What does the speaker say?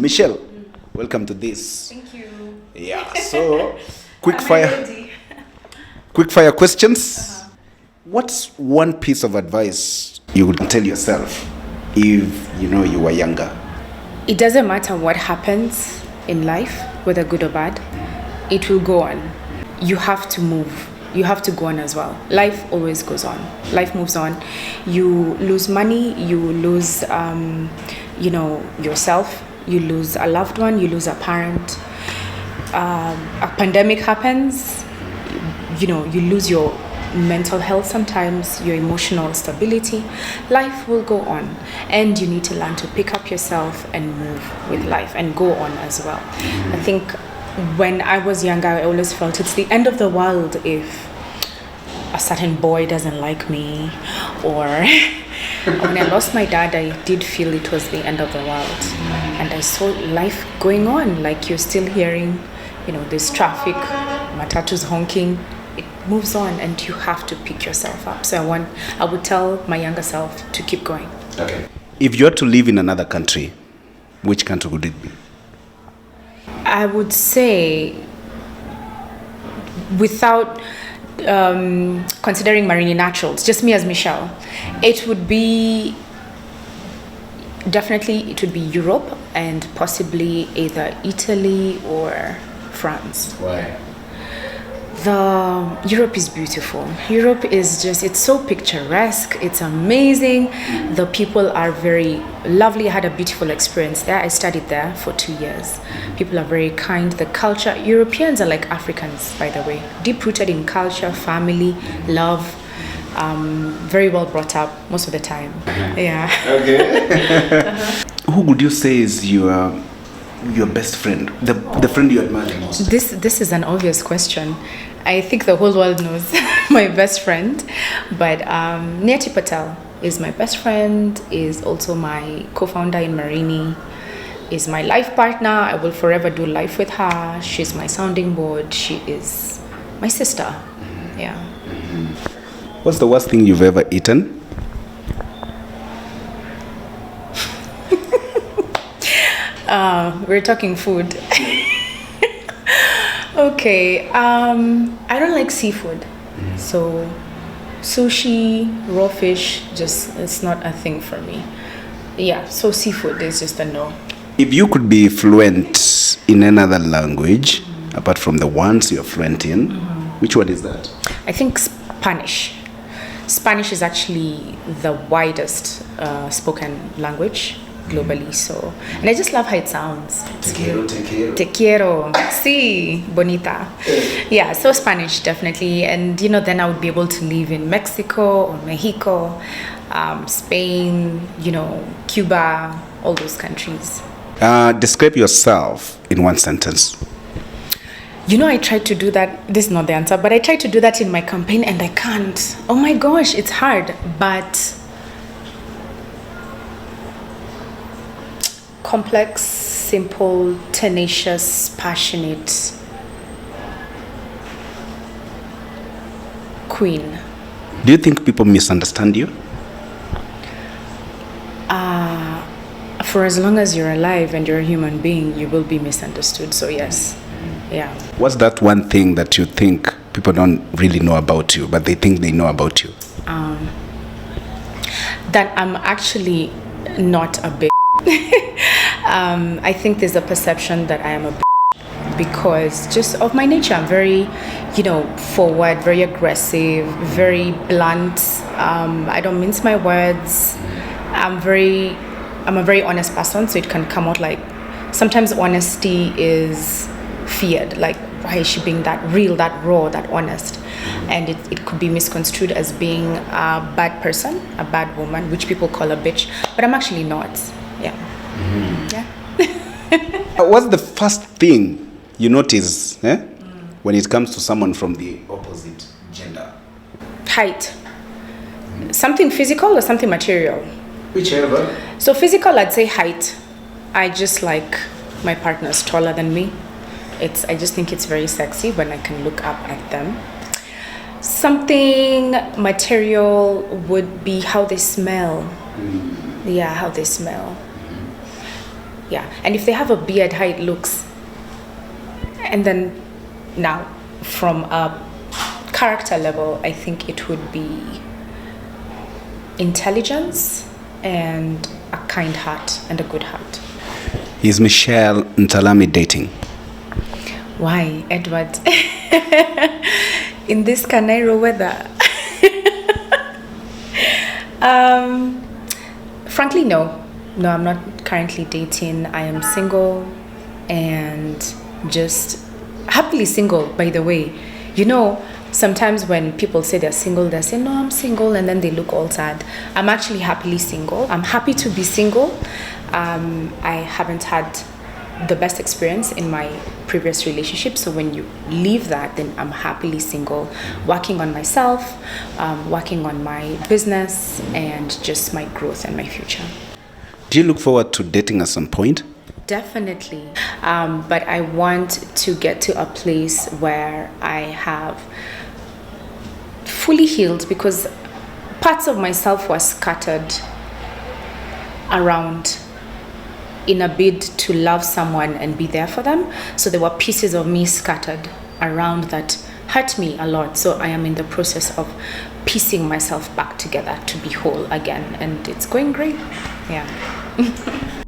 Michelle, welcome to this. Thank you. Yeah, so quick fire questions. What's one piece of advice you would tell yourself if you were younger? It doesn't matter what happens in life, whether good or bad, it will go on. You have to move. You have to go on as well. Life always goes on. Life moves on. You lose money, you lose yourself, you lose a loved one, you lose a parent. A pandemic happens, you lose your mental health sometimes, your emotional stability. Life will go on, and you need to learn to pick up yourself and move with life and go on as well. I think when I was younger, I always felt it's the end of the world if a certain boy doesn't like me, or when I lost my dad, I did feel it was the end of the world, and I saw life going on. Like, you're still hearing there's traffic, matatus honking. It moves on, and you have to pick yourself up. So I would tell my younger self to keep going. Okay. If you had to live in another country, which country would it be? I would say, without considering marine naturals, just me as Michelle, it would be Europe, and possibly either Italy or France. Why? Europe is beautiful. Europe is it's so picturesque. It's amazing. The people are very lovely. I had a beautiful experience there. I studied there for 2 years. People are very kind. The culture, Europeans are like Africans, by the way. Deep-rooted in culture, family, love. Very well brought up most of the time. Yeah. Okay. Who would you say is your best friend? The friend you admire the most? This is an obvious question. I think the whole world knows my best friend, but Neti Patel is my best friend, is also my co-founder in Marini, is my life partner. I will forever do life with her. She's my sounding board. She is my sister. Yeah. What's the worst thing you've ever eaten? We're talking food. Okay, I don't like seafood, so sushi, raw fish, it's not a thing for me. Yeah, so seafood is just a no. If you could be fluent in another language, apart from the ones you're fluent in, which one is that? I think Spanish. Spanish is actually the widest spoken language globally, and I just love how it sounds. Te quiero. Te quiero. Sí, bonita. Yeah, so Spanish, definitely. And, then I would be able to live in Mexico or Mexico, Spain, Cuba, all those countries. Describe yourself in one sentence. I tried to do that. This is not the answer, but I tried to do that in my campaign, and I can't. Oh my gosh, it's hard. But complex, simple, tenacious, passionate queen. Do you think people misunderstand you? For as long as you're alive and you're a human being, you will be misunderstood. So yes, yeah. What's that one thing that you think people don't really know about you, but they think they know about you? That I'm actually not a bitch. I think there's a perception that I am a bitch because just of my nature. I'm very, forward, very aggressive, very blunt. I don't mince my words. I'm a very honest person, so it can come out like, sometimes honesty is feared. Like, why is she being that real, that raw, that honest? And it could be misconstrued as being a bad person, a bad woman, which people call a bitch, but I'm actually not. Yeah. Yeah. What's the first thing you notice when it comes to someone from the opposite gender? Height. Something physical or something material? Whichever. So physical, I'd say height. I just like my partner's taller than me. I just think it's very sexy when I can look up at them. Something material would be how they smell. Yeah, how they smell. Yeah. And if they have a beard, how it looks. And then now, from a character level, I think it would be intelligence and a kind heart and a good heart. Is Michelle Ntalami dating? Why, Edward? In this Canairo weather? Frankly, no. No, I'm not currently dating. I am single and just happily single, by the way. You know, sometimes when people say they're single, they say, no, I'm single, and then they look all sad. I'm actually happily single. I'm happy to be single. I haven't had the best experience in my previous relationship, so when you leave that, then I'm happily single, working on myself, working on my business, and just my growth and my future. Do you look forward to dating at some point? Definitely. But I want to get to a place where I have fully healed, because parts of myself were scattered around in a bid to love someone and be there for them. So there were pieces of me scattered around that hurt me a lot. So I am in the process of piecing myself back together to be whole again. And it's going great. Yeah.